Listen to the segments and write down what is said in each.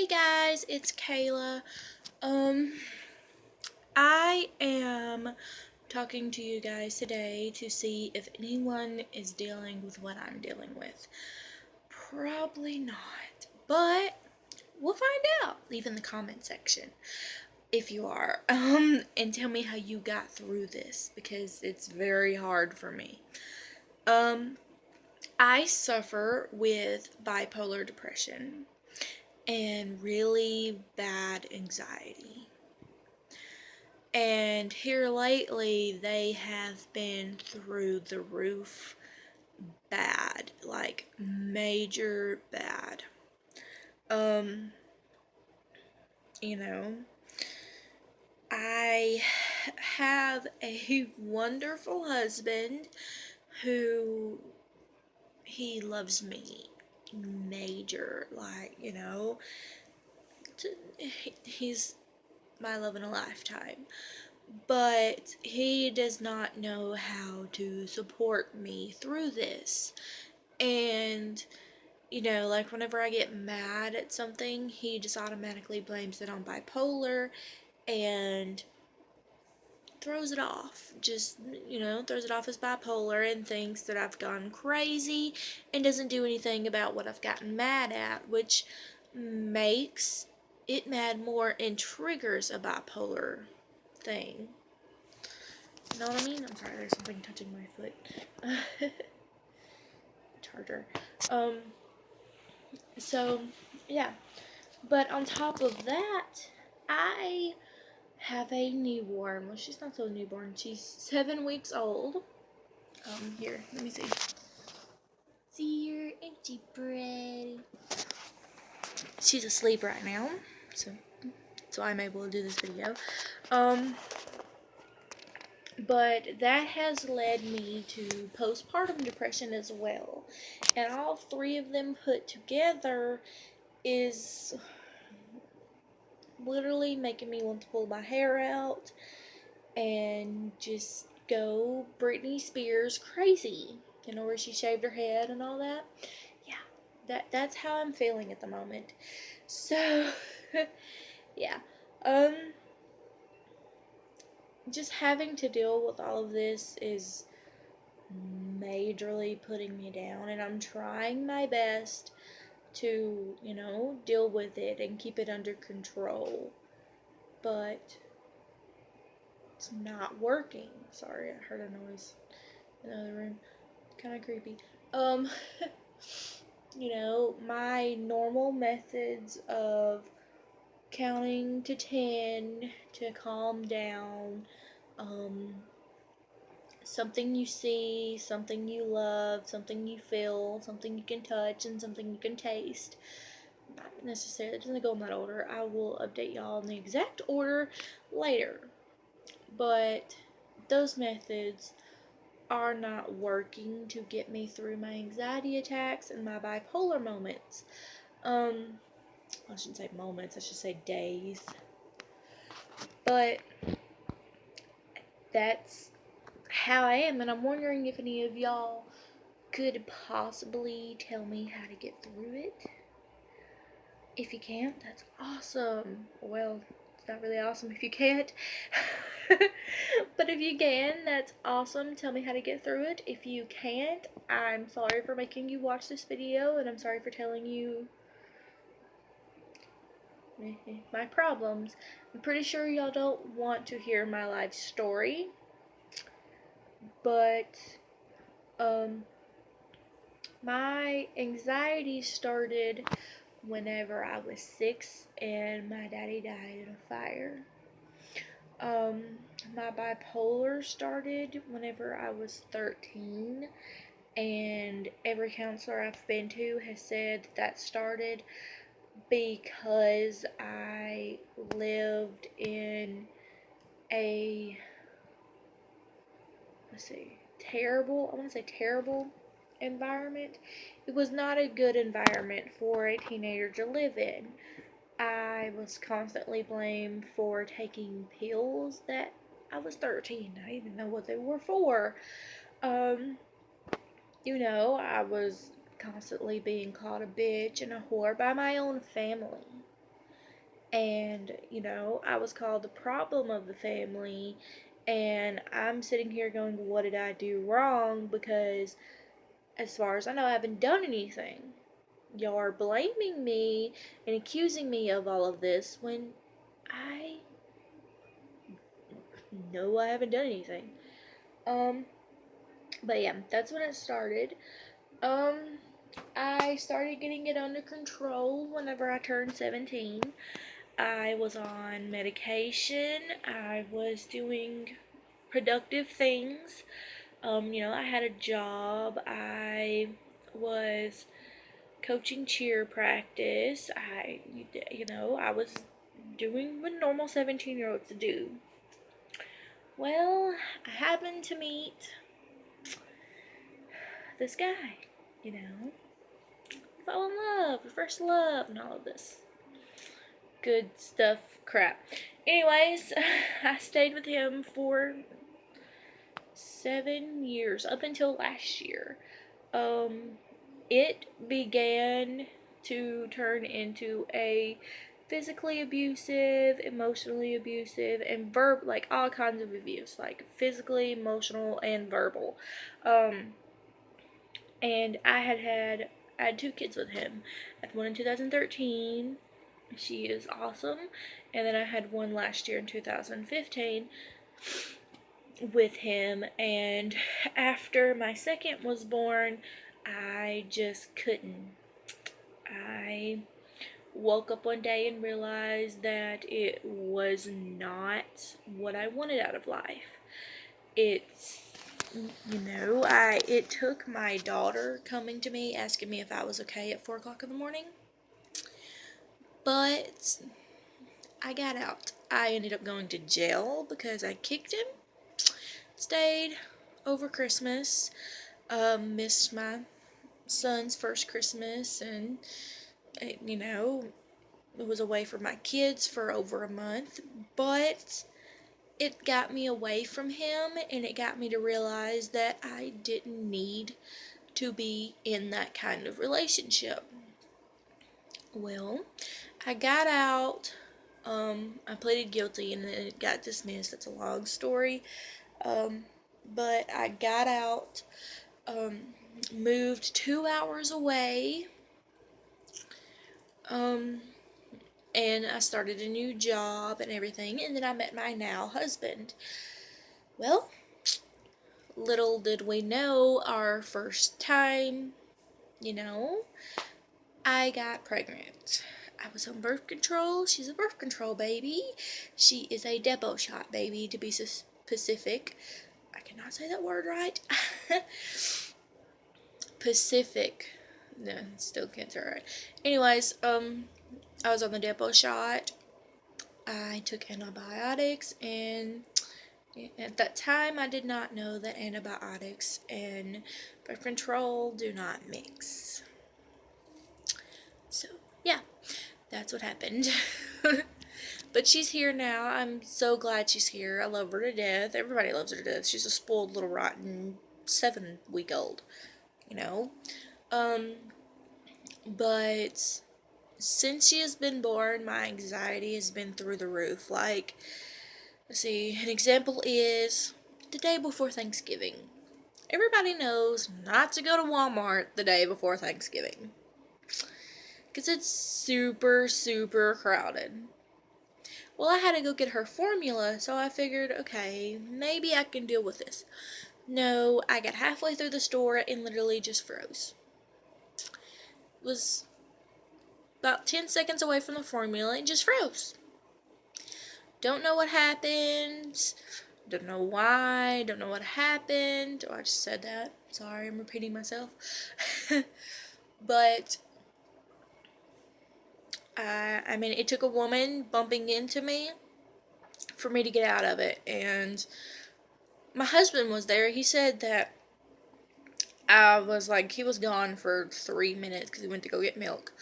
Guys, it's Kayla. Um, I am talking to you guys today to see if anyone is dealing with what I'm dealing with. Probably not, but we'll find out. Leave in the comment section if you are. And tell me how you got through this because it's very hard for me. I suffer with bipolar depression and really bad anxiety. And here lately, they have been through the roof bad, like major bad. Um, you know, I have a wonderful husband who he loves me major, he's my love in a lifetime. But he does not know how to support me through this. And, like whenever I get mad at something, he just automatically blames it on bipolar and throws it off. Just, throws it off as bipolar and thinks that I've gone crazy and doesn't do anything about what I've gotten mad at, which makes it mad more and triggers a bipolar thing. You know what I mean? I'm sorry, there's something touching my foot. Charger. So, yeah. But on top of that, I have a newborn. Well, she's not so newborn. She's 7 weeks old. Here, let me see. See her, ain't she pretty? She's asleep right now, so I'm able to do this video. But that has led me to postpartum depression as well. And all three of them put together is literally making me want to pull my hair out and just go Britney Spears crazy. You know, where she shaved her head and all that. Yeah, that's how I'm feeling at the moment. So, yeah. Just having to deal with all of this is majorly putting me down, and I'm trying my best to, deal with it and keep it under control. But it's not working. Sorry, I heard a noise in the other room. Kind of creepy. My normal methods of counting to 10 to calm down, something you see, something you love, something you feel, something you can touch, and something you can taste. Not necessarily, it doesn't go in that order. I will update y'all in the exact order later. But those methods are not working to get me through my anxiety attacks and my bipolar moments. I shouldn't say moments, I should say days. But that's how I am, and I'm wondering if any of y'all could possibly tell me how to get through it. If you can't, that's awesome. Well, it's not really awesome if you can't. But if you can, that's awesome. Tell me how to get through it. If you can't, I'm sorry for making you watch this video, and I'm sorry for telling you my problems. I'm pretty sure y'all don't want to hear my life story, but my anxiety started whenever I was 6 and my daddy died in a fire. My bipolar started whenever I was 13, and every counselor I've been to has said that started because I lived in a, terrible environment. It was not a good environment for a teenager to live in. I was constantly blamed for taking pills that I was 13. I didn't even know what they were for. I was constantly being called a bitch and a whore by my own family. And, I was called the problem of the family. And I'm sitting here going, what did I do wrong? Because, as far as I know, I haven't done anything. Y'all are blaming me and accusing me of all of this when I know I haven't done anything. Um, but yeah, that's when it started. Um, I started getting it under control whenever I turned 17. I was on medication. I was doing productive things. I had a job. I was coaching cheer practice. I was doing what normal 17-year-olds do. Well, I happened to meet this guy, you know, fall in love, first love, and all of this good stuff crap. Anyways, I stayed with him for 7 years, up until last year. It began to turn into a physically abusive, emotionally abusive, and like all kinds of abuse, like physically, emotional, and verbal. Um, and I had 2 kids with him. I had one in 2013. She is awesome. And then I had one last year in 2015 with him. And after my second was born, I just couldn't. I woke up one day and realized that it was not what I wanted out of life. It's it took my daughter coming to me asking me if I was okay at 4 o'clock in the morning, but I got out. I ended up going to jail because I kicked him, stayed over Christmas, missed my son's first Christmas, and, was away from my kids for over a month, but it got me away from him, and it got me to realize that I didn't need to be in that kind of relationship. Well, I got out. I pleaded guilty and then it got dismissed. That's a long story. But I got out, moved 2 hours away, um, and I started a new job and everything. And then I met my now husband. Well, little did we know, our first time, I got pregnant. I was on birth control. She's a birth control baby. She is a depot shot baby, to be specific. I cannot say that word right. Pacific. No, still can't say it right. Anyways, I was on the depot shot. I took antibiotics, and at that time I did not know that antibiotics and birth control do not mix. So, yeah, that's what happened. But she's here now. I'm so glad she's here. I love her to death. Everybody loves her to death. She's a spoiled little rotten 7-week-old, you know. But since she has been born, my anxiety has been through the roof. Like, let's see, an example is the day before Thanksgiving. Everybody knows not to go to Walmart the day before Thanksgiving, because it's super, super crowded. Well, I had to go get her formula, so I figured, okay, maybe I can deal with this. No, I got halfway through the store and literally just froze. Was about 10 seconds away from the formula and just froze. Don't know what happened. Don't know why. Don't know what happened. Oh, I just said that. Sorry, I'm repeating myself. But it took a woman bumping into me for me to get out of it. And my husband was there. He said that he was gone for 3 minutes because he went to go get milk.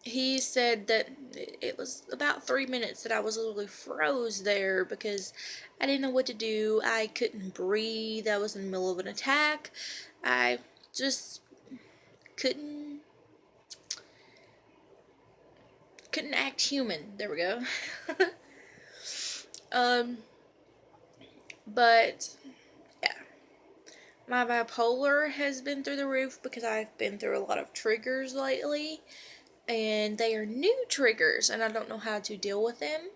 He said that it was about 3 minutes that I was literally froze there because I didn't know what to do. I couldn't breathe. I was in the middle of an attack. I just couldn't couldn't act human. There we go. um, but yeah, my bipolar has been through the roof because I've been through a lot of triggers lately, and they are new triggers, and I don't know how to deal with them.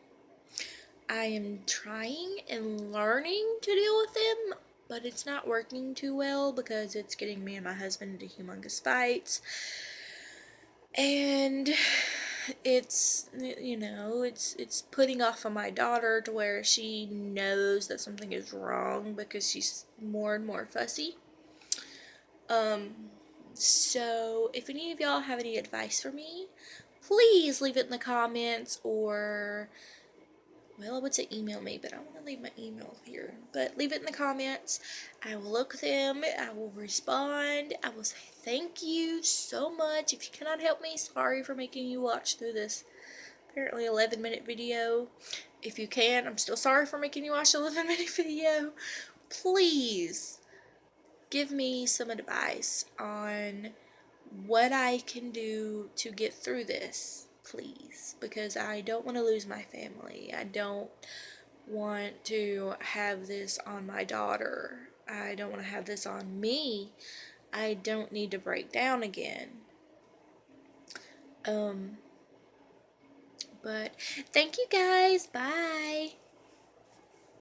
I am trying and learning to deal with them, but it's not working too well because it's getting me and my husband into humongous fights. And it's putting off on my daughter to where she knows that something is wrong because she's more and more fussy. Um, so if any of y'all have any advice for me, please leave it in the comments, or, well, I would say email me, but I want to leave my email here. But leave it in the comments. I will look at them. I will respond. I will say thank you so much. If you cannot help me, sorry for making you watch through this apparently 11-minute video. If you can, I'm still sorry for making you watch an 11-minute video. Please give me some advice on what I can do to get through this, please, because I don't want to lose my family. I don't want to have this on my daughter. I don't want to have this on me. I don't need to break down again. But thank you guys. Bye.